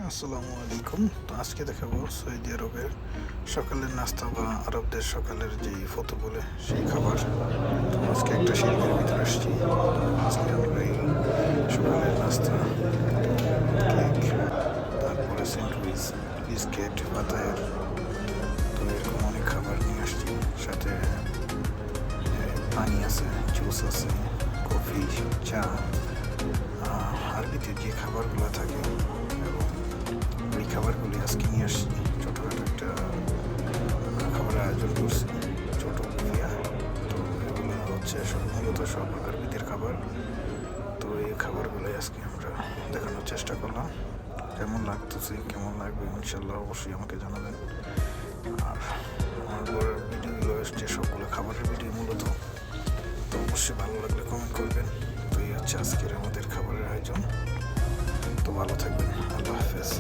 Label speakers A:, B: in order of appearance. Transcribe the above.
A: আসসালামু আলাইকুম। তো আজকে দেখাবো সৌদি আরবের সকালের নাস্তা বা আরবদের সকালের যেই ফতো বলে সেই খাবার। তো আজকে একটা শিরকের ভিতরে আসছি। আজকে আমরা এই সকালের নাস্তা কেক, তারপরে স্যান্ডউইচ, বিস্কিট, বাতায়ের, তো এরকম অনেক খাবার নিয়ে আসছি। সাথে পানি আছে, জুস আছে, কফি, চা, আরবিতে যে খাবারগুলো থাকে এবং ওই খাবারগুলি আজকে নিয়ে আসছি। ছোটোখাটো একটা খাবারের আয়োজন করছি, ছোটো বুফিয়া। তো এগুলো হচ্ছে মূলত সব আরবিদের খাবার। তো এই খাবারগুলোই আজকে আমরা দেখানোর চেষ্টা করলাম। কেমন লাগতেছে, কেমন লাগবে ইনশাল্লাহ অবশ্যই আমাকে জানাবেন। আর আমার পরের ভিডিওগুলো এসছে সবগুলো খাবারের ভিডিও মূলত। তো অবশ্যই ভালো লাগলে কমেন্ট করবেন। তো এই হচ্ছে আজকের আমাদের খাবারের আয়োজন। তো ভালো থাকবেন, আল্লাহ হাফেজ।